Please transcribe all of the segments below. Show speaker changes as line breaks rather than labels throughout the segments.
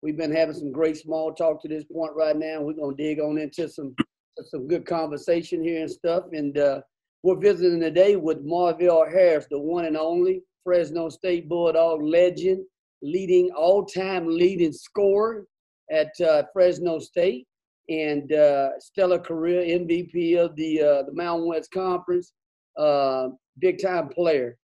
We've been having some great small talk to this point right now. We're going to dig on into some good conversation here and stuff. And we're visiting today with Marvelle Harris, the one and only Fresno State Bulldog legend, all-time leading scorer at Fresno State, and stellar career, MVP of the Mountain West Conference, big-time player.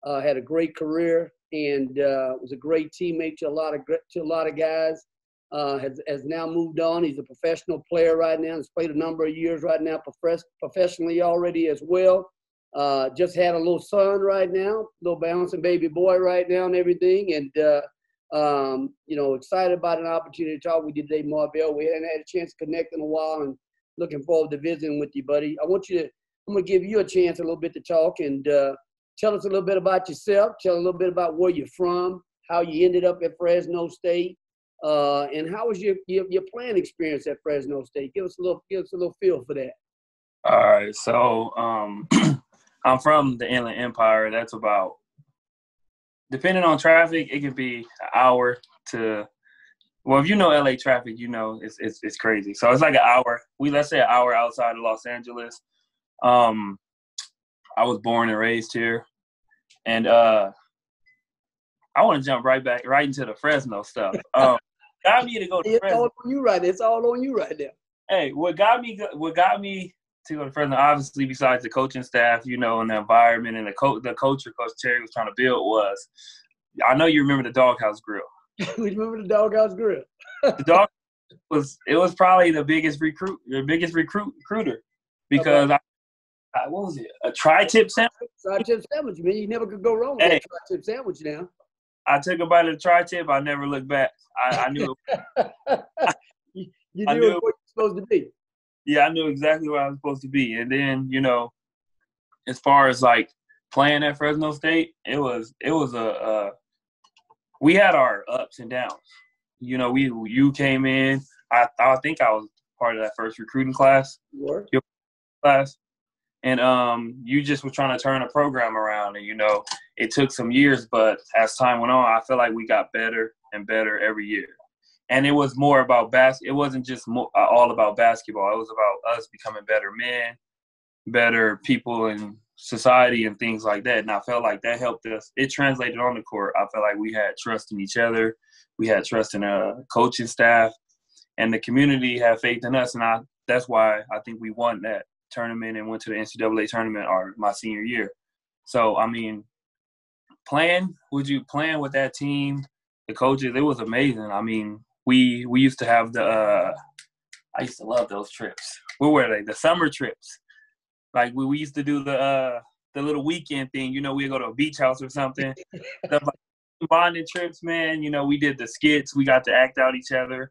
Had a great career and was a great teammate to a lot of guys. Has now moved on. He's a professional player right now. He's played a number of years right now professionally already as well. Just had a little son right now, little bouncing baby boy right now and everything. And, excited about an opportunity to talk with you today, Marvelle. We hadn't had a chance to connect in a while and looking forward to visiting with you, buddy. I'm going to give you a chance a little bit to talk and tell us a little bit about yourself. Tell a little bit about where you're from, how you ended up at Fresno State, and how was your playing experience at Fresno State? Give us a little feel for that.
All right, so I'm from the Inland Empire. That's about, depending on traffic, it could be an hour to. Well, if you know LA traffic, you know it's crazy. So it's like an hour. Let's say an hour outside of Los Angeles. I was born and raised here, and I want to jump right into the Fresno stuff. Got me to go to Fresno.
It's all on you right now.
Hey, what got me to go to Fresno, obviously, besides the coaching staff, and the environment and the culture Coach Terry was trying to build was, I know you remember the Doghouse Grill.
We remember the Doghouse Grill.
The dog was probably the biggest recruiter because what was it? A tri-tip sandwich?
Tri-tip sandwich, man. You never could go wrong with that tri-tip sandwich now.
I took a bite of the tri-tip. I never looked back. I knew it.
You knew where you were supposed to be.
Yeah, I knew exactly where I was supposed to be. And then, as far as like playing at Fresno State, it was we had our ups and downs. You came in. I think I was part of that first recruiting class.
You were?
Your class. And you just were trying to turn a program around. And, it took some years, but as time went on, I feel like we got better and better every year. And it was more about it wasn't just all about basketball. It was about us becoming better men, better people in society and things like that. And I felt like that helped us. It translated on the court. I felt like we had trust in each other. We had trust in the coaching staff. And the community had faith in us. And that's why I think we won that tournament and went to the NCAA tournament my senior year. So, playing with that team, the coaches, it was amazing. We used to have I used to love those trips. What were they? The summer trips. Like we used to do the little weekend thing. We'd go to a beach house or something. Stuff like bonding trips, man. We did the skits. We got to act out each other.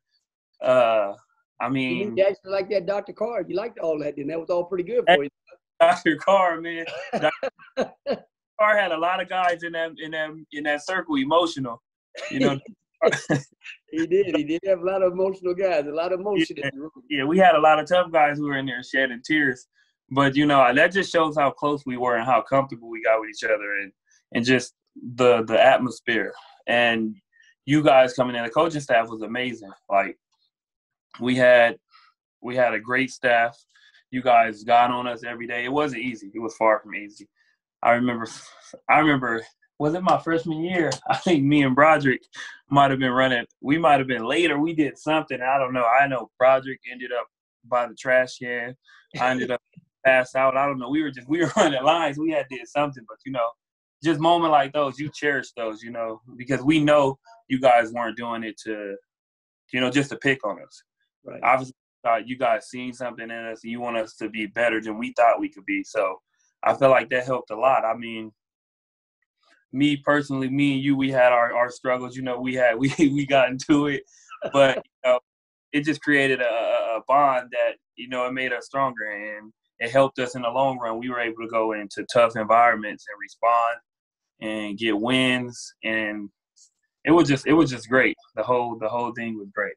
You actually like that Dr. Carr. You liked all that, and that was all pretty good for you.
Dr. Carr, man. Dr. Carr had a lot of guys in that circle emotional.
He did have a lot of emotional guys, a lot of emotion in the room.
Yeah, we had a lot of tough guys who were in there shedding tears. But, that just shows how close we were and how comfortable we got with each other and just the atmosphere. And you guys coming in, the coaching staff was amazing. Like, we had a great staff. You guys got on us every day. It wasn't easy. It was far from easy. I remember, was it my freshman year? I think me and Broderick might have been running. We might have been later. We did something. I don't know. I know Broderick ended up by the trash can. I ended up passed out. I don't know. We were running lines. We had did something, but just moments like those, you cherish those, because we know you guys weren't doing it to, just to pick on us.
Right.
Obviously, you guys seen something in us, and you want us to be better than we thought we could be. So I feel like that helped a lot. Me personally, me and you, we had our struggles. We got into it, but it just created a bond that it made us stronger, and it helped us in the long run. We were able to go into tough environments and respond and get wins, and it was just great. The whole thing was great.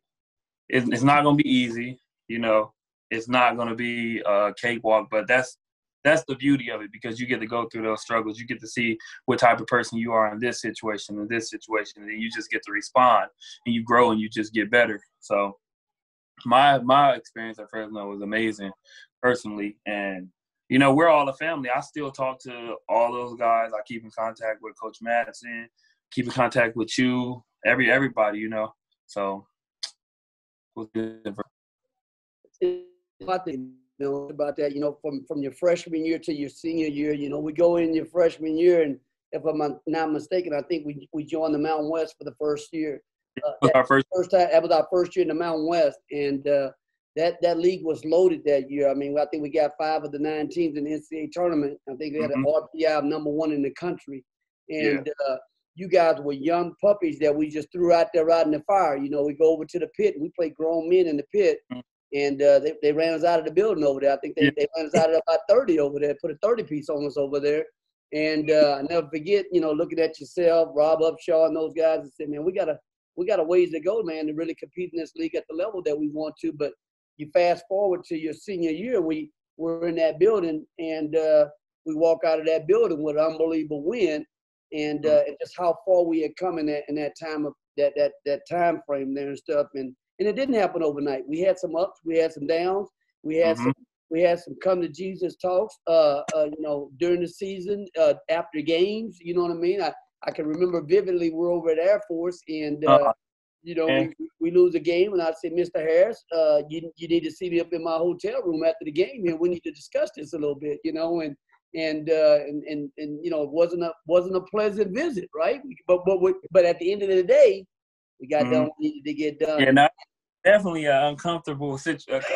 It's not gonna be easy, It's not gonna be a cakewalk, but that's that's the beauty of it, because you get to go through those struggles. You get to see what type of person you are in this situation, and then you just get to respond, and you grow, and you just get better. So my experience at Fresno was amazing, personally, and we're all a family. I still talk to all those guys. I keep in contact with Coach Madison, keep in contact with you, everybody, So it was good.
About that, from your freshman year to your senior year, we go in your freshman year, and if I'm not mistaken, I think we joined the Mountain West for the first year.
Our first
time. That was our first year in the Mountain West, and that league was loaded that year. I mean, I think we got 5 of the 9 teams in the NCAA tournament. I think we had an RPI of #1 in the country, and you guys were young puppies that we just threw out there out in the fire. We go over to the pit, and we play grown men in the pit. And they ran us out of the building over there. I think they ran us out of about 30 over there, put a 30-piece on us over there. And I never forget, looking at yourself, Rob Upshaw, and those guys, and said, man, we got a ways to go, man, to really compete in this league at the level that we want to. But you fast forward to your senior year, we were in that building, and we walk out of that building with an unbelievable win, and just how far we had come in that time of that time frame there and stuff. And it didn't happen overnight. We had some ups, we had some downs, we had some come to Jesus talks, during the season, after games. You know what I mean? I can remember vividly we're over at Air Force, and we lose a game, and I'd say, Mr. Harris, you need to see me up in my hotel room after the game, and we need to discuss this a little bit, and it wasn't a pleasant visit, right? But at the end of the day, we got done what we needed to get done.
Yeah, definitely an uncomfortable situation.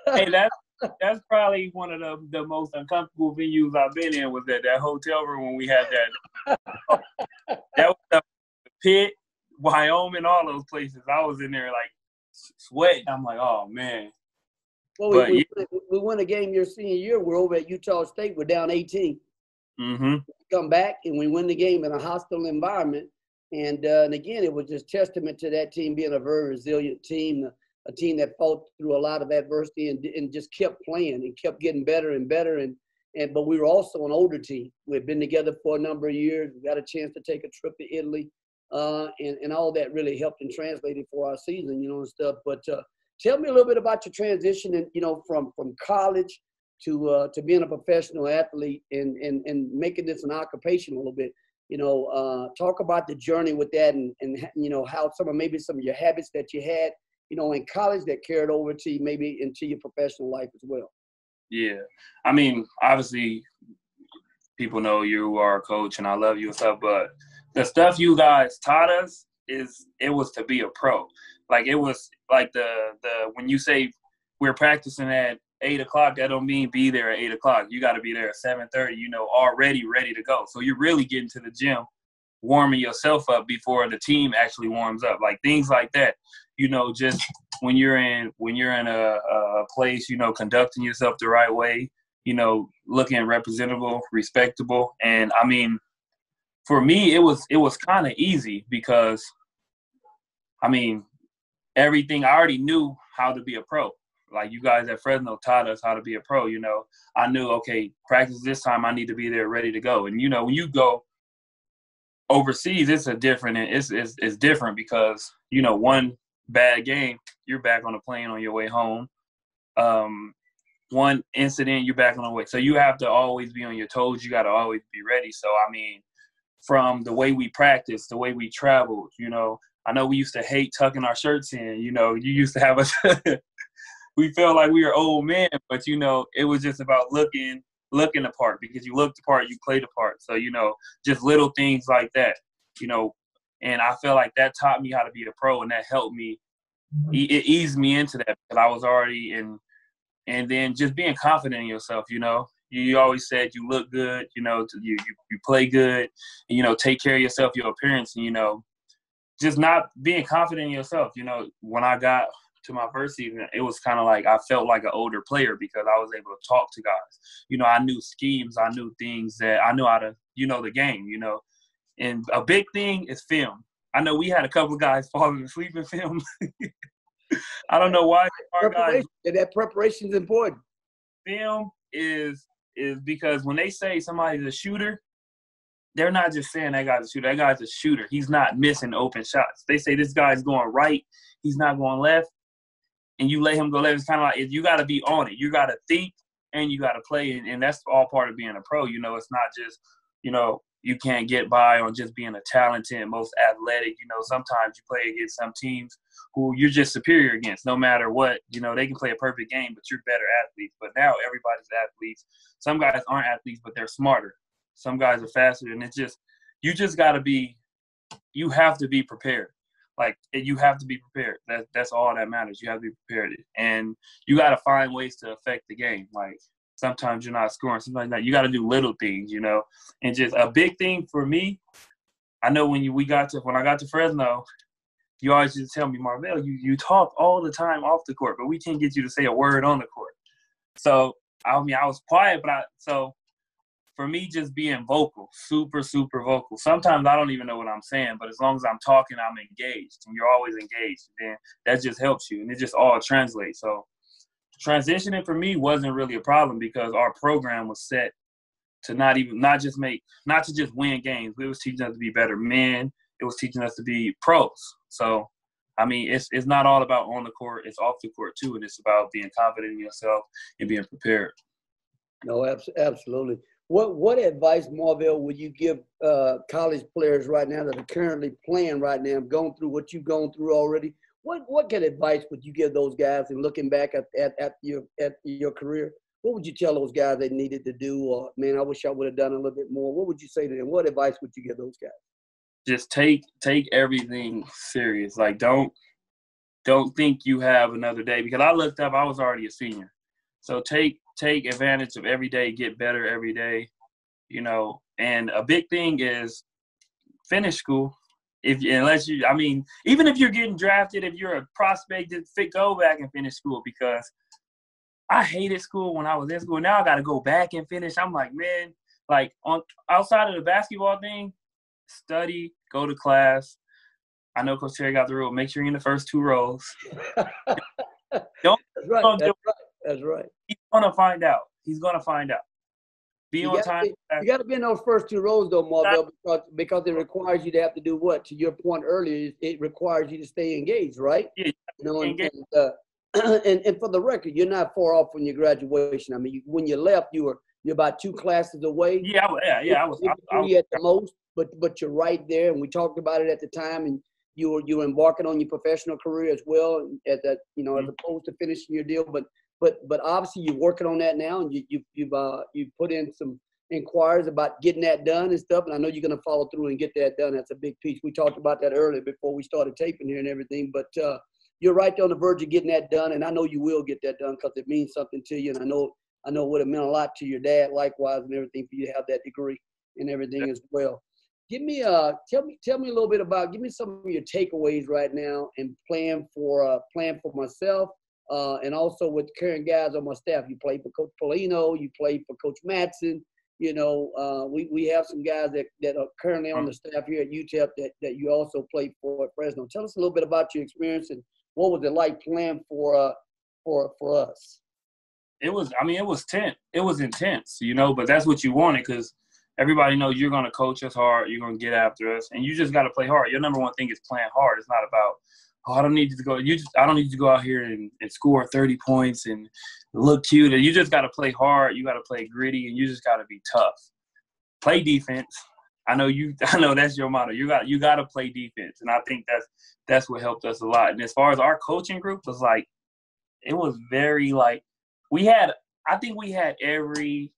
Hey, that's probably one of the most uncomfortable venues I've been in, was that hotel room when we had that. That was the pit, Wyoming, all those places. I was in there like sweating. I'm like, oh man.
Well, we won a game your senior year. We're over at Utah State. We're down 18. We come back and we win the game in a hostile environment. And again, it was just testament to that team being a very resilient team, a team that fought through a lot of adversity and just kept playing and kept getting better and better. But we were also an older team. We'd been together for a number of years. We got a chance to take a trip to Italy, and all that really helped and translated for our season, and stuff. But tell me a little bit about your transition, and from college to being a professional athlete and making this an occupation a little bit. Talk about the journey with that, and how some of your habits that you had, in college that carried over to you maybe into your professional life as well.
Yeah. I mean, obviously people know you are a coach and I love you and stuff, but the stuff you guys taught us it was to be a pro. Like, it was like the when you say we're practicing at 8:00, that don't mean be there at 8:00. You got to be there at 7:30, already ready to go. So you're really getting to the gym, warming yourself up before the team actually warms up. Like, things like that, just when you're in a place, conducting yourself the right way, looking representable, respectable. And I mean, for me, it was kind of easy because, I mean, everything, I already knew how to be a pro. Like, you guys at Fresno taught us how to be a pro. I knew, okay, practice this time, I need to be there ready to go. And when you go overseas, it's different because one bad game, you're back on the plane on your way home. One incident, you're back on the way. So you have to always be on your toes. You got to always be ready. So I mean, from the way we practiced, the way we traveled, I know we used to hate tucking our shirts in. You used to have us. We felt like we were old men, but it was just about looking the part, because you look the part, you play the part. So just little things like that, and I felt like that taught me how to be a pro, and that helped me. It eased me into that because I was already in, and then just being confident in yourself. You always said you look good, you play good, and take care of yourself, your appearance, and just not being confident in yourself. When I got to my first season, it was kind of like I felt like an older player because I was able to talk to guys. I knew schemes, I knew things that I knew how to, the game, And a big thing is film. I know we had a couple of guys falling asleep in film. I don't know why.
That preparation is important.
film is because when they say somebody's a shooter, they're not just saying that guy's a shooter. That guy's a shooter. He's not missing open shots. They say this guy's going right, he's not going left, and you let him go left. It's kind of like you got to be on it. You got to think and you got to play, and that's all part of being a pro. You know, it's not just, you know, you can't get by on just being a talented, most athletic. You know, sometimes you play against some teams who you're just superior against, no matter what. You know, they can play a perfect game, but you're better athletes. But now everybody's athletes. Some guys aren't athletes, but they're smarter. Some guys are faster, and it's just you just got to be – you have to be prepared. Like, you have to be prepared. That's all that matters. You have to be prepared. And you got to find ways to affect the game. Like, sometimes you're not scoring. Sometimes not. You got to do little things, you know. And just a big thing for me, I know when I got to Fresno, you always just tell me, Marvelle, you talk all the time off the court, but we can't get you to say a word on the court. So, I mean, I was quiet, but for me, just being vocal, super, super vocal. Sometimes I don't even know what I'm saying, but as long as I'm talking, I'm engaged, and you're always engaged. And then that just helps you, and it just all translates. So transitioning for me wasn't really a problem because our program was set to not to just win games. It was teaching us to be better men. It was teaching us to be pros. So, I mean, it's not all about on the court. It's off the court too, and it's about being confident in yourself and being prepared.
No, absolutely. What advice, Marvelle, would you give college players right now that are currently playing right now, going through what you've gone through already? What kind of advice would you give those guys? And looking back at your career, what would you tell those guys they needed to do? Or, man, I wish I would have done a little bit more. What would you say to them? What advice would you give those guys?
Just take everything serious. Like, don't think you have another day. Because I looked up, I was already a senior. So take advantage of every day, get better every day, you know. And a big thing is finish school. Even if you're getting drafted, if you're a prospect, just go back and finish school, because I hated school when I was in school. Now I got to go back and finish. I'm like, man, like outside of the basketball thing, study, go to class. I know Coach Terry got the rule. Make sure you're in the first 2 rows.
That's right.
He's going to find out. Be on time.
You got to be in those first 2 rows, though, Marvelle, because it requires you to have to do what? To your point earlier, it requires you to stay engaged, right?
Yeah.
You know, and for the record, you're not far off from your graduation. I mean, when you left, you're about 2 classes away.
Yeah. I was
3 at the most, but you're right there, and we talked about it at the time, and you were embarking on your professional career as well, at that, you know, as opposed to finishing your deal, But obviously you're working on that now, and you've put in some inquiries about getting that done and stuff. And I know you're going to follow through and get that done. That's a big piece. We talked about that earlier before we started taping here and everything. But you're right there on the verge of getting that done, and I know you will get that done because it means something to you. And I know it would have meant a lot to your dad, likewise, and everything for you to have that degree and everything as well. Give me tell me a little bit about. Give me some of your takeaways right now, and plan for myself. And also with current guys on my staff. You play for Coach Polino, you play for Coach Matson. You know, we have some guys that are currently on the staff here at UTEP that you also played for at Fresno. Tell us a little bit about your experience and what was it like playing for us?
It was tense. It was intense, you know, but that's what you wanted, because everybody knows you're going to coach us hard, you're going to get after us, and you just got to play hard. Your number one thing is playing hard. It's not about, I don't need you to go out here and score 30 points and look cute. You just got to play hard. You got to play gritty, and you just got to be tough. Play defense. I know that's your motto. You got to play defense, and I think that's what helped us a lot. And as far as our coaching group was like, it was very like I think we had every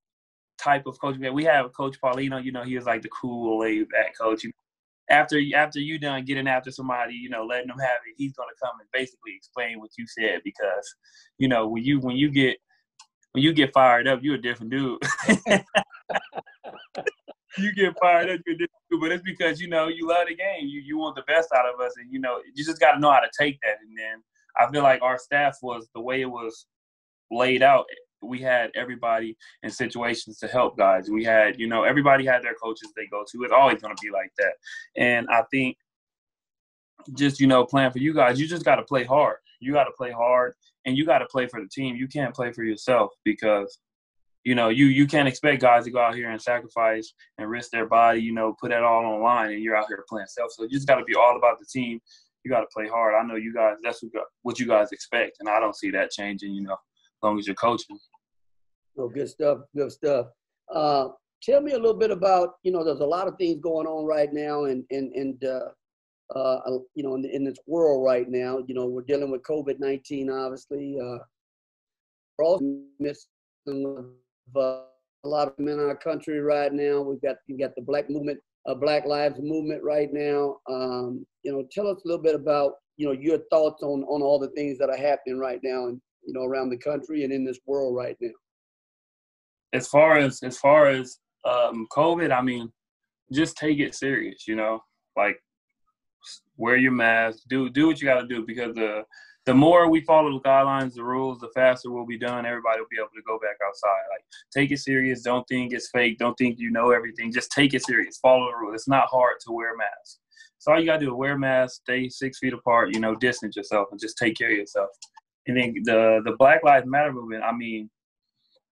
type of coach. We had Coach Paulino. You know, he was like the cool, laid back coach. After you done getting after somebody, you know, letting them have it, he's gonna come and basically explain what you said, because, you know, when you get fired up, you're a different dude. You get fired up, you're a different dude, but it's because, you know, you love the game. You want the best out of us, and, you know, you just got to know how to take that. And then I feel like our staff was, the way it was laid out, we had everybody in situations to help guys. We had, you know, everybody had their coaches they go to. It's always going to be like that. And I think just, you know, playing for you guys, you just got to play hard. You got to play hard, and you got to play for the team. You can't play for yourself because, you can't expect guys to go out here and sacrifice and risk their body, put that all on the line, and you're out here playing self. So you just got to be all about the team. You got to play hard. I know you guys, that's what you guys expect, and I don't see that changing, as long as you're coaching.
Oh, good stuff. Good stuff. Tell me a little bit about, there's a lot of things going on right now in this world right now. We're dealing with COVID-19, obviously. We're also missing a lot of them in our country right now. You got the Black movement, Black Lives Movement right now. Tell us a little bit about, your thoughts on all the things that are happening right now and, around the country and in this world right now.
As far as COVID, I mean, just take it serious, like wear your mask, do what you got to do, because the more we follow the guidelines, the rules, the faster we'll be done. Everybody will be able to go back outside. Like, take it serious. Don't think it's fake. Don't think you know everything. Just take it serious. Follow the rules. It's not hard to wear a mask. So all you got to do is wear a mask, stay 6 feet apart, distance yourself, and just take care of yourself. And then the Black Lives Matter movement, I mean,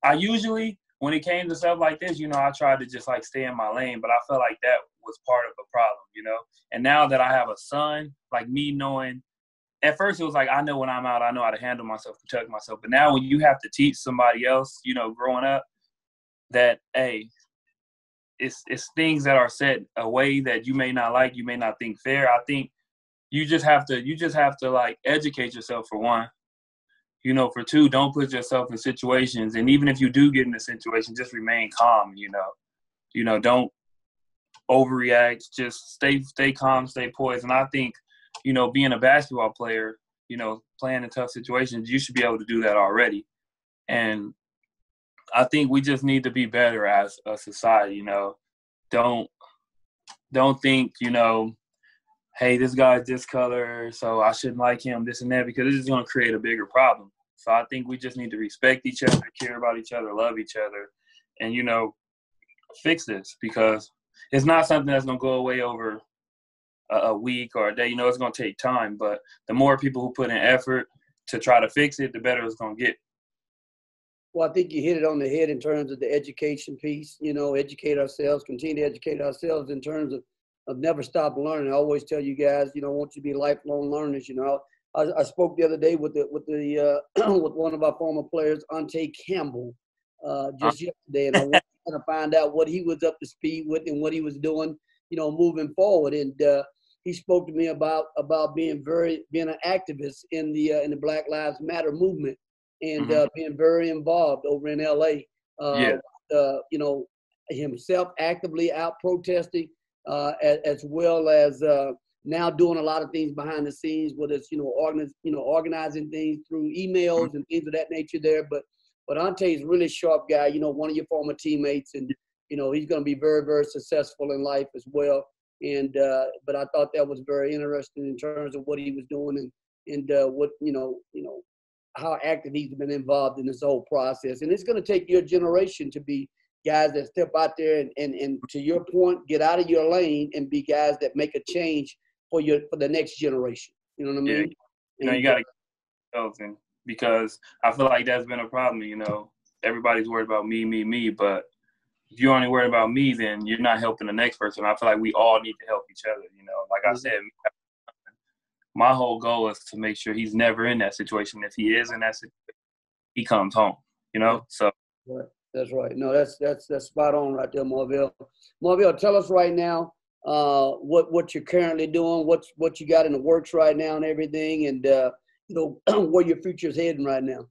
I usually, when it came to stuff like this, I tried to just like stay in my lane, but I felt like that was part of the problem, And now that I have a son, like me knowing, at first it was like, I know when I'm out, I know how to handle myself, protect myself. But now when you have to teach somebody else, growing up, that, hey, it's things that are said a way that you may not like, you may not think fair. I think you just have to like educate yourself, for one. For two, don't put yourself in situations. And even if you do get in a situation, just remain calm, don't overreact, just stay calm, stay poised. And I think, being a basketball player, playing in tough situations, you should be able to do that already. And I think we just need to be better as a society, Don't think, hey, this guy's this color, so I shouldn't like him, this and that, because it's just going to create a bigger problem. So I think we just need to respect each other, care about each other, love each other, and, fix this, because it's not something that's going to go away over a week or a day. It's going to take time, but the more people who put in effort to try to fix it, the better it's going to get.
Well, I think you hit it on the head in terms of the education piece, educate ourselves, continue to educate ourselves in terms of never stop learning. I always tell you guys, I want you to be lifelong learners. I spoke the other day with one of our former players, Ante Campbell, just yesterday, and I wanted to find out what he was up to speed with and what he was doing, moving forward. And he spoke to me about being an activist in the Black Lives Matter movement, and being very involved over in LA. Himself actively out protesting, as well as now doing a lot of things behind the scenes, whether it's organizing things through emails and things of that nature there. But Ante's a really sharp guy, one of your former teammates, and he's going to be very, very successful in life as well. And but I thought that was very interesting in terms of what he was doing and what how active he's been involved in this whole process. And it's going to take your generation to be guys that step out there and to your point, get out of your lane and be guys that make a change for the next generation. You know what I mean?
Yeah. You got to get yourself, because I feel like that's been a problem. Everybody's worried about me, but if you're only worried about me, then you're not helping the next person. I feel like we all need to help each other. Like I said, my whole goal is to make sure he's never in that situation. If he is in that situation, he comes home. So.
Right. That's right. No, that's spot on right there, Marvelle. Marvelle, tell us right now what you're currently doing, what you got in the works right now, and everything, and where your future's heading right now.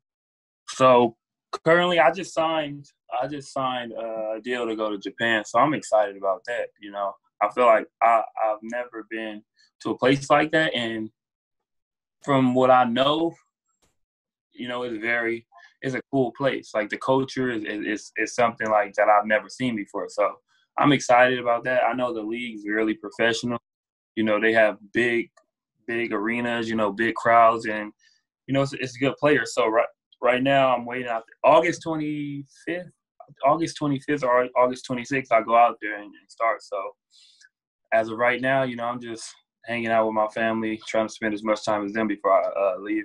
So currently, I just signed a deal to go to Japan, so I'm excited about that. I feel like I've never been to a place like that, and from what I know, it's a cool place. Like, the culture is something like that I've never seen before. So I'm excited about that. I know the league's really professional. They have big arenas, big crowds, and it's a good player. So right now I'm waiting out there. August 25th or August 26th, I go out there and start. So as of right now, I'm just hanging out with my family, trying to spend as much time as them before I leave.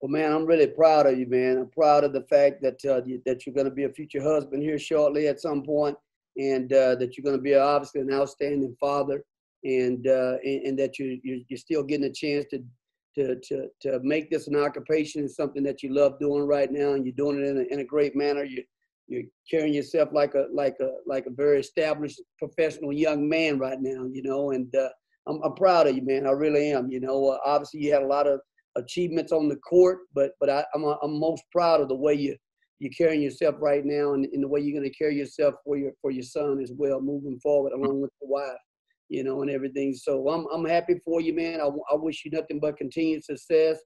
Well, man, I'm really proud of you, man. I'm proud of the fact that that you're going to be a future husband here shortly at some point, and that you're going to be obviously an outstanding father, and that you're still getting a chance to make this an occupation, something that you love doing right now, and you're doing it in a great manner. You're carrying yourself like a very established professional young man right now, you know, and I'm proud of you, man. I really am. You know, obviously you had a lot of achievements on the court, but I'm most proud of the way you're carrying yourself right now, and the way you're going to carry yourself for your son as well, moving forward along with your wife, you know, and everything. So I'm happy for you, man. I wish you nothing but continued success.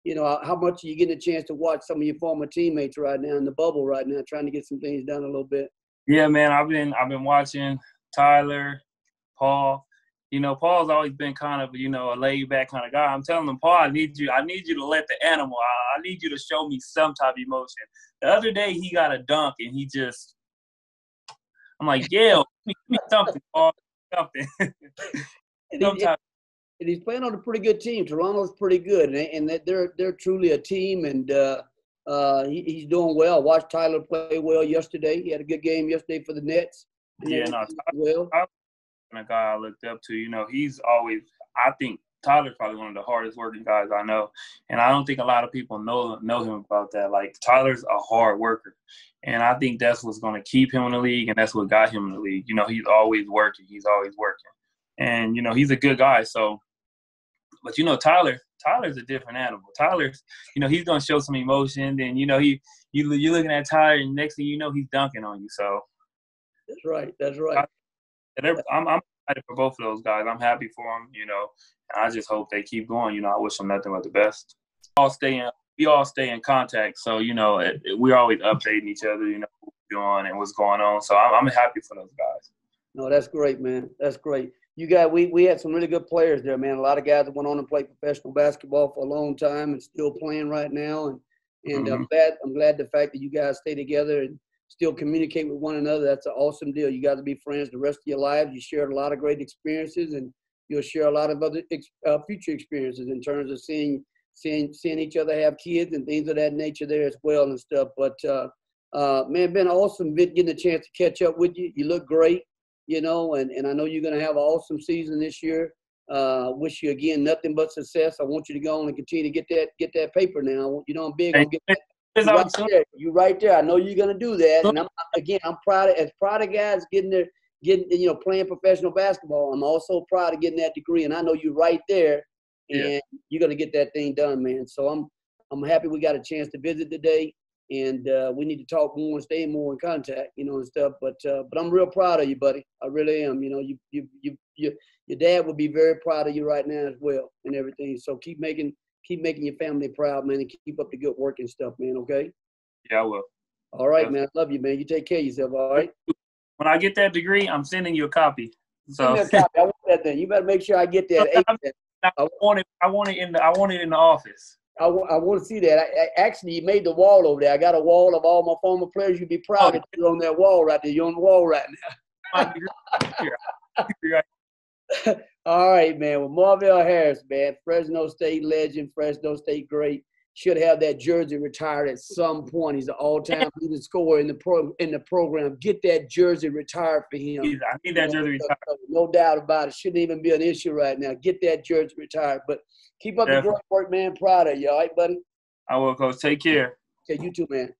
You know, how much are you getting a chance to watch some of your former teammates right now in the bubble right now, trying to get some things done a little bit?
Yeah, man, I've been watching Tyler, Paul. You know, Paul's always been kind of, you know, a laid back kind of guy. I'm telling him, Paul, I need you to let the animal out. I need you to show me some type of emotion. The other day he got a dunk and I'm like, yeah, give me something, Paul, something.
And he's playing on a pretty good team. Toronto's pretty good, and they're truly a team. And he's doing well. I watched Tyler play well yesterday. He had a good game yesterday for the Nets.
Yeah, no, Tyler's a guy I looked up to. You know, I think Tyler's probably one of the hardest working guys I know, and I don't think a lot of people know him about that. Like, Tyler's a hard worker, and I think that's what's going to keep him in the league, and that's what got him in the league. You know, he's always working. And, you know, he's a good guy. So, but, you know, Tyler's a different animal. Tyler's, you know, he's going to show some emotion. Then, you know, you're looking at Tyler, and next thing you know, he's dunking on you. So
that's right.
I'm excited for both of those guys. I'm happy for them, you know. And I just hope they keep going. You know, I wish them nothing but the best. We all stay in contact. So, you know, we're always updating each other, you know, what we're doing and what's going on. So I'm happy for those guys.
No, that's great, man. That's great. We had some really good players there, man. A lot of guys that went on to play professional basketball for a long time and still playing right now. And
Mm-hmm.
I'm glad the fact that you guys stay together and still communicate with one another. That's an awesome deal. You guys will be friends the rest of your lives. You shared a lot of great experiences, and you'll share a lot of other future experiences in terms of seeing each other have kids and things of that nature there as well and stuff. But man, been awesome getting a chance to catch up with you. You look great. You know, and I know you're going to have an awesome season this year. Wish you, again, nothing but success. I want you to go on and continue to get that paper now. You know, I'm big on getting that. You're right there. I know you're going to do that. And I'm proud of guys getting, you know, playing professional basketball. I'm also proud of getting that degree. And I know you're right there, and you're going to get that thing done, man. So I'm happy we got a chance to visit today. And we need to talk more and stay more in contact, you know, and stuff. But I'm real proud of you, buddy. I really am. You know, your dad would be very proud of you right now as well and everything. So keep making your family proud, man, and keep up the good work and stuff, man. Okay.
Yeah, I will.
All right, man. I love you, man. You take care of yourself. All right.
When I get that degree, I'm sending you a copy. So
send me a copy. I want that thing. You better make sure I get that.
I want it in the office.
I want to see that. Actually, you made the wall over there. I got a wall of all my former players. You'd be proud that you're on that wall right there. You're on the wall right now. All right, man. Well, Marvelle Harris, man, Fresno State legend, Fresno State great. Should have that jersey retired at some point. He's an all-time leading scorer in the program. Get that jersey retired for him.
I need that jersey retired.
No doubt about it. Shouldn't even be an issue right now. Get that jersey retired. But keep up the great work, man. Proud of you. All right, buddy?
I will, Coach. Take care.
Okay, you too, man.